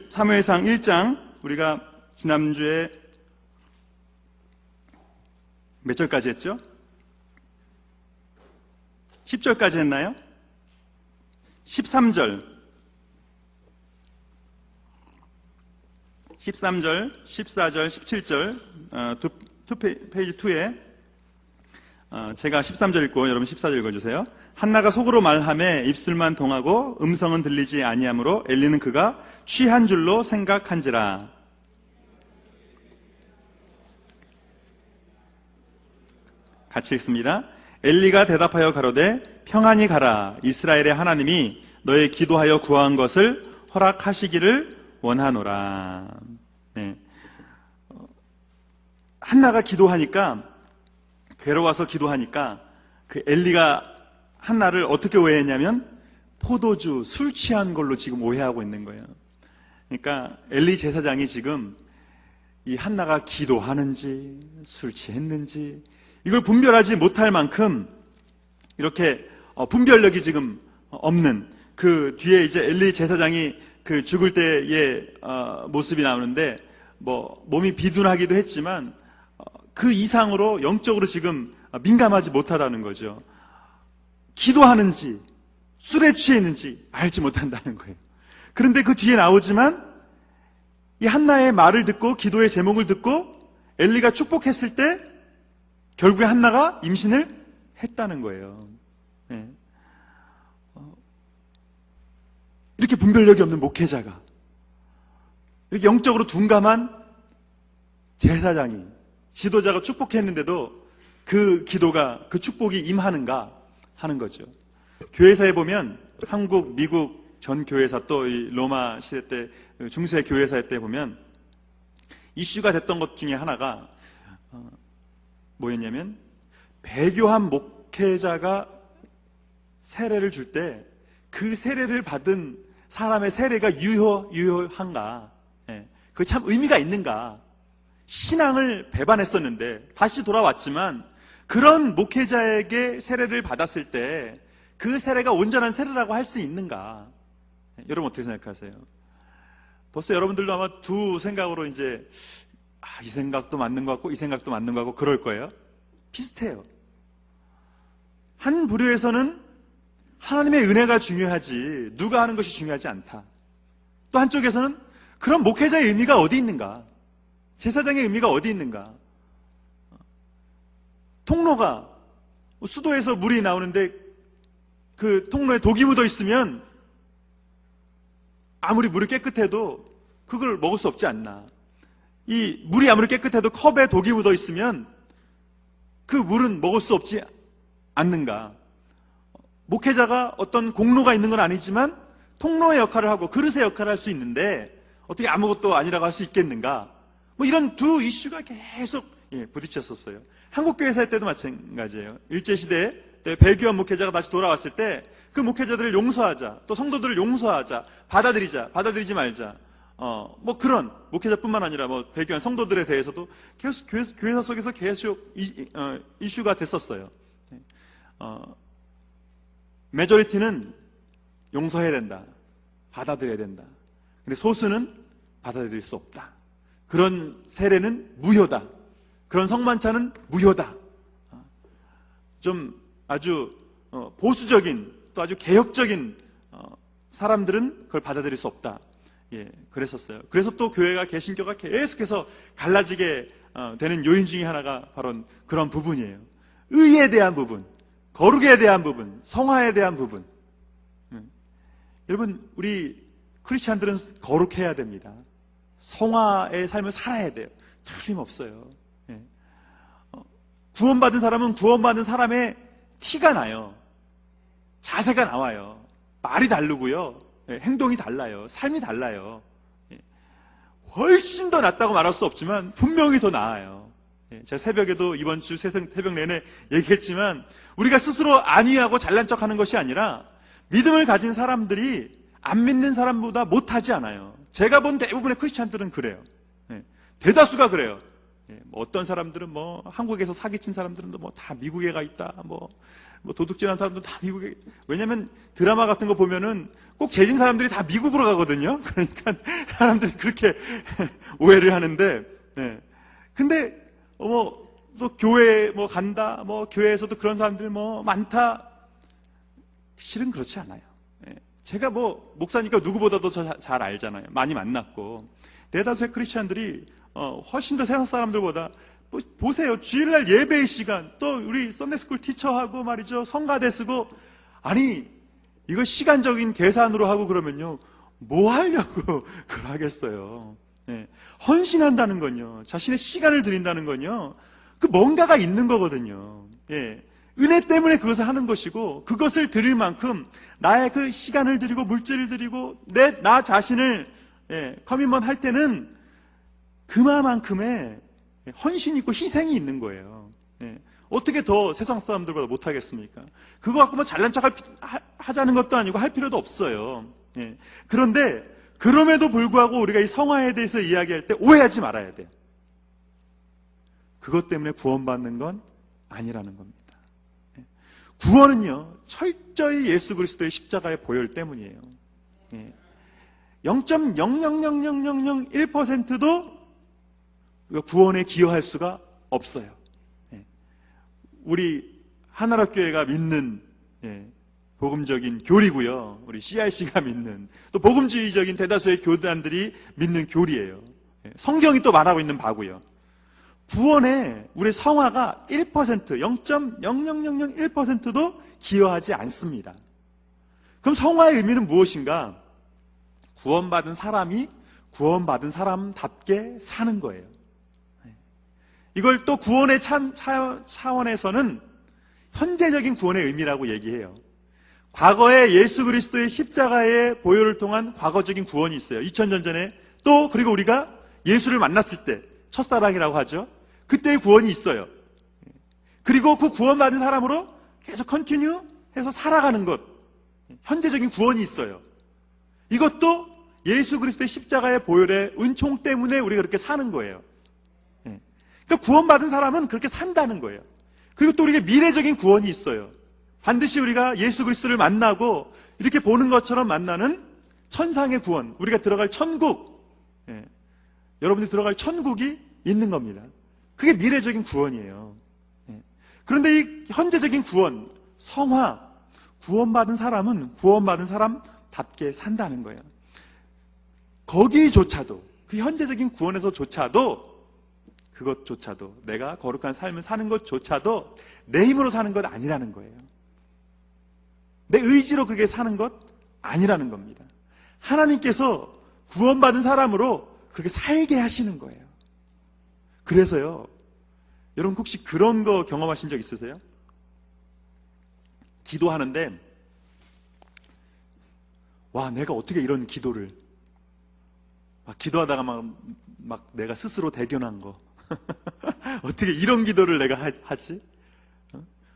사무엘상 1장 우리가 지난주에 몇 절까지 했죠? 10절까지 했나요? 13절, 14절, 17절 페이지 2에 제가 13절 읽고 여러분 14절 읽어주세요. 한나가 속으로 말하매 입술만 동하고 음성은 들리지 아니하므로 엘리는 그가 취한 줄로 생각한지라. 같이 읽습니다. 엘리가 대답하여 가로되 평안히 가라. 이스라엘의 하나님이 너의 기도하여 구한 것을 허락하시기를 원하노라. 네. 한나가 기도하니까, 괴로워서 기도하니까 그 엘리가 한나를 어떻게 오해했냐면 포도주, 술 취한 걸로 지금 오해하고 있는 거예요. 그러니까 엘리 제사장이 지금 이 한나가 기도하는지 술 취했는지 이걸 분별하지 못할 만큼 이렇게 분별력이 지금 없는, 그 뒤에 이제 엘리 제사장이 그 죽을 때의 모습이 나오는데 뭐 몸이 비둔하기도 했지만 그 이상으로 영적으로 지금 민감하지 못하다는 거죠. 기도하는지 술에 취해 있는지 알지 못한다는 거예요. 그런데 그 뒤에 나오지만 이 한나의 말을 듣고 기도의 제목을 듣고 엘리가 축복했을 때 결국에 한나가 임신을 했다는 거예요. 네. 이렇게 분별력이 없는 목회자가, 이렇게 영적으로 둔감한 제사장이, 지도자가 축복했는데도 그 기도가, 그 축복이 임하는가 하는 거죠. 교회사에 보면 한국, 미국 전 교회사, 또 이 로마 시대 때 중세 교회사 때 보면 이슈가 됐던 것 중에 하나가 뭐였냐면, 배교한 목회자가 세례를 줄 때 그 세례를 받은 사람의 세례가 유효한가, 그게 참 의미가 있는가, 신앙을 배반했었는데 다시 돌아왔지만 그런 목회자에게 세례를 받았을 때 그 세례가 온전한 세례라고 할 수 있는가? 여러분 어떻게 생각하세요? 벌써 여러분들도 아마 두 생각으로 이제 이 생각도 맞는 것 같고 이 생각도 맞는 것 같고 그럴 거예요. 비슷해요. 한 부류에서는 하나님의 은혜가 중요하지 누가 하는 것이 중요하지 않다. 또 한쪽에서는 그런 목회자의 의미가 어디 있는가? 제사장의 의미가 어디 있는가? 통로가 수도에서 물이 나오는데 그 통로에 독이 묻어 있으면 아무리 물이 깨끗해도 그걸 먹을 수 없지 않나? 이 물이 아무리 깨끗해도 컵에 독이 묻어 있으면 그 물은 먹을 수 없지 않는가? 목회자가 어떤 공로가 있는 건 아니지만 통로의 역할을 하고 그릇의 역할을 할 수 있는데 어떻게 아무것도 아니라고 할 수 있겠는가? 뭐 이런 두 이슈가 계속 부딪혔었어요. 한국교회사 때도 마찬가지예요. 일제시대에 배교한 목회자가 다시 돌아왔을 때 그 목회자들을 용서하자, 또 성도들을 용서하자, 받아들이자, 받아들이지 말자, 뭐 그런 목회자뿐만 아니라 뭐 배교한 성도들에 대해서도 계속 교회사 속에서 계속 이슈가 됐었어요. 메조리티는 용서해야 된다, 받아들여야 된다. 근데 소수는 받아들일 수 없다. 그런 세례는 무효다. 그런 성만찬은 무효다. 좀 아주 보수적인, 또 아주 개혁적인 사람들은 그걸 받아들일 수 없다. 그랬었어요. 그래서 또 교회가, 개신교가 계속해서 갈라지게 되는 요인 중에 하나가 바로 그런 부분이에요. 의에 대한 부분, 거룩에 대한 부분, 성화에 대한 부분. 여러분, 우리 크리스찬들은 거룩해야 됩니다. 성화의 삶을 살아야 돼요. 틀림없어요. 구원받은 사람은 구원받은 사람의 티가 나요. 자세가 나와요. 말이 다르고요. 행동이 달라요. 삶이 달라요. 훨씬 더 낫다고 말할 수 없지만 분명히 더 나아요. 제가 새벽에도 이번 주 새벽 내내 얘기했지만 우리가 스스로 안위하고 잘난 척하는 것이 아니라 믿음을 가진 사람들이 안 믿는 사람보다 못하지 않아요. 제가 본 대부분의 크리스찬들은 그래요. 대다수가 그래요. 뭐 어떤 사람들은 뭐 한국에서 사기친 사람들은 뭐 다 미국에 가 있다, 뭐 뭐 도둑질한 사람도 다 미국에, 왜냐면 드라마 같은 거 보면은 꼭 죄진 사람들이 다 미국으로 가거든요. 그러니까 사람들이 그렇게 오해를 하는데, 네. 근데 또 교회 뭐 간다, 뭐 교회에서도 그런 사람들 뭐 많다. 실은 그렇지 않아요. 네. 제가 뭐 목사니까 누구보다도 잘 알잖아요. 많이 만났고 대다수의 크리스천들이 훨씬 더 세상 사람들보다 보세요. 주일날 예배의 시간, 또 우리 썬데이스쿨 티처하고 말이죠. 성가대 쓰고, 아니 이거 시간적인 계산으로 하고 그러면요, 뭐 하려고 그걸 하겠어요. 네. 헌신한다는 건요, 자신의 시간을 드린다는 건요, 그 뭔가가 있는 거거든요. 예. 은혜 때문에 그것을 하는 것이고, 그것을 드릴 만큼 나의 그 시간을 드리고 물질을 드리고 나 자신을 커밋먼 할 때는 그만큼의 헌신이 있고 희생이 있는 거예요. 예. 어떻게 더 세상 사람들보다 못하겠습니까? 그거 갖고 뭐 잘난 척 하자는 것도 아니고 할 필요도 없어요. 예. 그런데 그럼에도 불구하고 우리가 이 성화에 대해서 이야기할 때 오해하지 말아야 돼요. 그것 때문에 구원받는 건 아니라는 겁니다. 예. 구원은요, 철저히 예수 그리스도의 십자가의 보혈 때문이에요. 예. 0.0000001%도 구원에 기여할 수가 없어요. 우리 하나락교회가 믿는 복음적인 교리고요. 우리 CRC가 믿는, 또 복음주의적인 대다수의 교단들이 믿는 교리예요. 성경이 또 말하고 있는 바고요. 구원에 우리 성화가 1%, 0.00001%도 기여하지 않습니다. 그럼 성화의 의미는 무엇인가? 구원받은 사람이 구원받은 사람답게 사는 거예요. 이걸 또 구원의 차원에서는 현재적인 구원의 의미라고 얘기해요. 과거에 예수 그리스도의 십자가의 보혈을 통한 과거적인 구원이 있어요. 2000년 전에. 또 그리고 우리가 예수를 만났을 때, 첫사랑이라고 하죠. 그때의 구원이 있어요. 그리고 그 구원받은 사람으로 계속 컨티뉴 해서 살아가는 것, 현재적인 구원이 있어요. 이것도 예수 그리스도의 십자가의 보혈의 은총 때문에 우리가 그렇게 사는 거예요. 그러니까 구원받은 사람은 그렇게 산다는 거예요. 그리고 또 우리가 미래적인 구원이 있어요. 반드시 우리가 예수 그리스도를 만나고 이렇게 보는 것처럼 만나는 천상의 구원, 우리가 들어갈 천국, 여러분들이 들어갈 천국이 있는 겁니다. 그게 미래적인 구원이에요. 그런데 이 현재적인 구원, 성화, 구원받은 사람은 구원받은 사람답게 산다는 거예요. 거기조차도, 그 현재적인 구원에서조차도, 그것조차도, 내가 거룩한 삶을 사는 것조차도 내 힘으로 사는 것 아니라는 거예요. 내 의지로 그렇게 사는 것 아니라는 겁니다. 하나님께서 구원받은 사람으로 그렇게 살게 하시는 거예요. 그래서요, 여러분 혹시 그런 거 경험하신 적 있으세요? 기도하는데, 와, 내가 어떻게 이런 기도를, 막 기도하다가 막 내가 스스로 대견한 거. 어떻게 이런 기도를 내가 하지?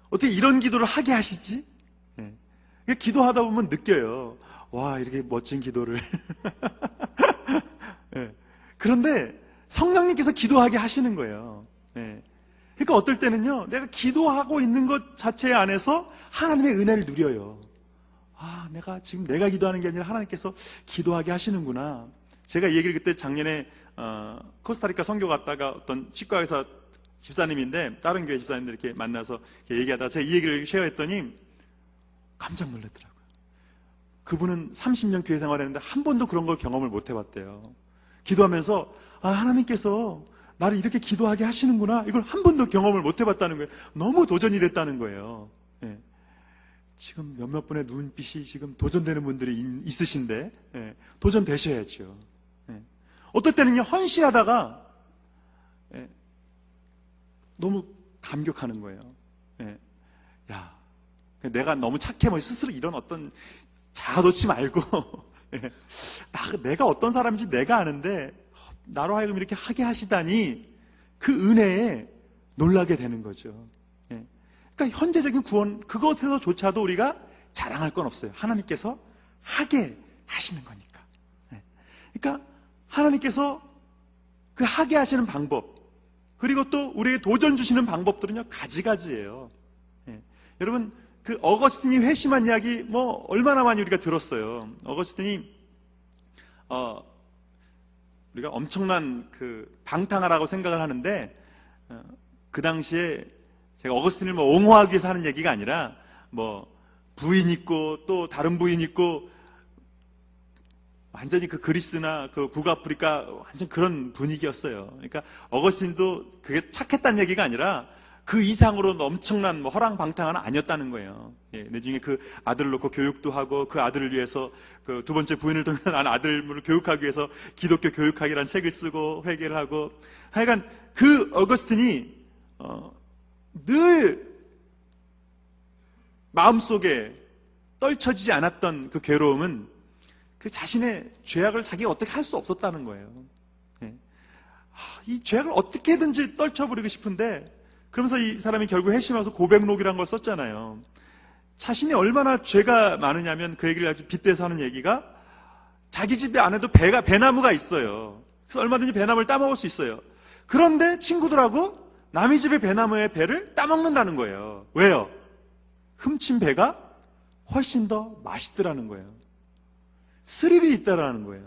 어떻게 이런 기도를 하게 하시지? 기도하다 보면 느껴요. 와, 이렇게 멋진 기도를. 그런데 성령님께서 기도하게 하시는 거예요. 그러니까 어떨 때는요, 내가 기도하고 있는 것 자체 안에서 하나님의 은혜를 누려요. 아, 내가 기도하는 게 아니라 하나님께서 기도하게 하시는구나. 제가 이 얘기를 그때 작년에 코스타리카 선교 갔다가 어떤 치과의사 집사님인데, 다른 교회 집사님들 이렇게 만나서 이렇게 얘기하다가 제가 이 얘기를 쉐어했더니 깜짝 놀랐더라고요. 그분은 30년 교회 생활했는데 한 번도 그런 걸 경험을 못 해봤대요. 기도하면서, 아, 하나님께서 나를 이렇게 기도하게 하시는구나, 이걸 한 번도 경험을 못 해봤다는 거예요. 너무 도전이 됐다는 거예요. 지금 몇몇 분의 눈빛이 지금 도전되는 분들이 있으신데, 도전되셔야죠. 어떨 때는요, 헌신하다가 너무 감격하는 거예요. 야, 내가 너무 착해, 스스로 이런 어떤 자아 놓지 말고 내가 어떤 사람인지 내가 아는데 나로 하여금 이렇게 하게 하시다니, 그 은혜에 놀라게 되는 거죠. 그러니까 현재적인 구원, 그것에서조차도 우리가 자랑할 건 없어요. 하나님께서 하게 하시는 거니까. 그러니까 하나님께서 그 하게 하시는 방법, 그리고 또 우리에게 도전 주시는 방법들은요, 가지가지예요. 여러분, 그 어거스틴이 회심한 이야기 뭐 얼마나 많이 우리가 들었어요. 어거스틴이 우리가 엄청난 그 방탕하라고 생각을 하는데 그 당시에 제가 어거스틴을 뭐 옹호하기 위해서 하는 얘기가 아니라 뭐 부인 있고 또 다른 부인 있고 완전히 그 그리스나 그 북아프리카 완전 그런 분위기였어요. 그러니까 어거스틴도 그게 착했다는 얘기가 아니라 그 이상으로 엄청난 뭐 허랑방탕은 아니었다는 거예요. 예, 나중에 그 아들을 놓고 교육도 하고 그 아들을 위해서 그 두 번째 부인을 통해 난 아들을 교육하기 위해서 기독교 교육학이라는 책을 쓰고 회개를 하고 하여간 그 어거스틴이 늘 마음속에 떨쳐지지 않았던 그 괴로움은 그 자신의 죄악을 자기가 어떻게 할 수 없었다는 거예요. 예. 이 죄악을 어떻게든지 떨쳐버리고 싶은데 그러면서 이 사람이 결국 회심하면서 고백록이라는 걸 썼잖아요. 자신이 얼마나 죄가 많으냐면 그 얘기를 아주 빗대서 하는 얘기가 자기 집에 안에도 배나무가 있어요. 그래서 얼마든지 배나무를 따먹을 수 있어요. 그런데 친구들하고 남의 집의 배나무의 배를 따먹는다는 거예요. 왜요? 훔친 배가 훨씬 더 맛있더라는 거예요. 스릴이 있다라는 거예요.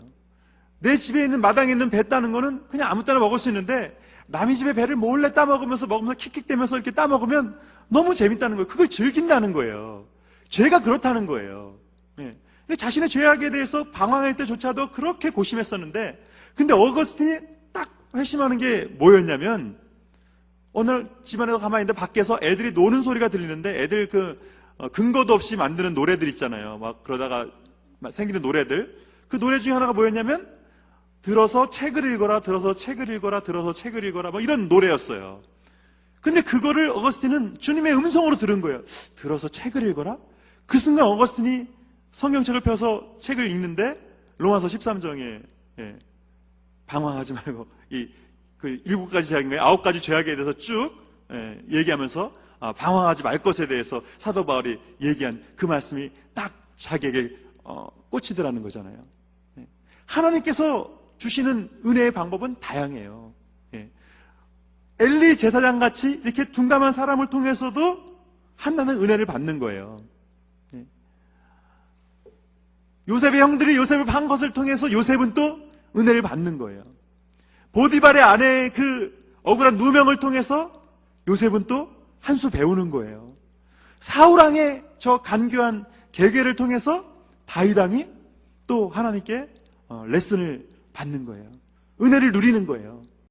내 집에 있는 마당에 있는 배 따는 거는 그냥 아무 때나 먹을 수 있는데 남의 집에 배를 몰래 따먹으면서 킥킥대면서 이렇게 따먹으면 너무 재밌다는 거예요. 그걸 즐긴다는 거예요. 죄가 그렇다는 거예요. 예. 자신의 죄악에 대해서 방황할 때조차도 그렇게 고심했었는데 근데 어거스틴이 딱 회심하는 게 뭐였냐면 오늘 집안에서 가만히 있는데 밖에서 애들이 노는 소리가 들리는데 애들 근거도 없이 만드는 노래들 있잖아요. 막 그러다가 생기는 노래들. 그 노래 중에 하나가 뭐였냐면 들어서 책을 읽어라, 들어서 책을 읽어라, 들어서 책을 읽어라 뭐 이런 노래였어요. 근데 그거를 어거스틴은 주님의 음성으로 들은 거예요. 들어서 책을 읽어라? 그 순간 어거스틴이 성경책을 펴서 책을 읽는데 로마서 13장에 방황하지 말고 그 7가지 죄악인가요? 9가지 죄악에 대해서 쭉 얘기하면서 방황하지 말 것에 대해서 사도 바울이 얘기한 그 말씀이 딱 자기에게 꽂히더라는 거잖아요. 하나님께서 주시는 은혜의 방법은 다양해요. 엘리 제사장 같이 이렇게 둔감한 사람을 통해서도 한나는 은혜를 받는 거예요. 요셉의 형들이 요셉을 판 것을 통해서 요셉은 또 은혜를 받는 거예요. 보디발의 아내의 그 억울한 누명을 통해서 요셉은 또 한 수 배우는 거예요. 사울왕의 저 간교한 계계를 통해서 다윗 왕이 또 하나님께 레슨을 받는 거예요. 은혜를 누리는 거예요.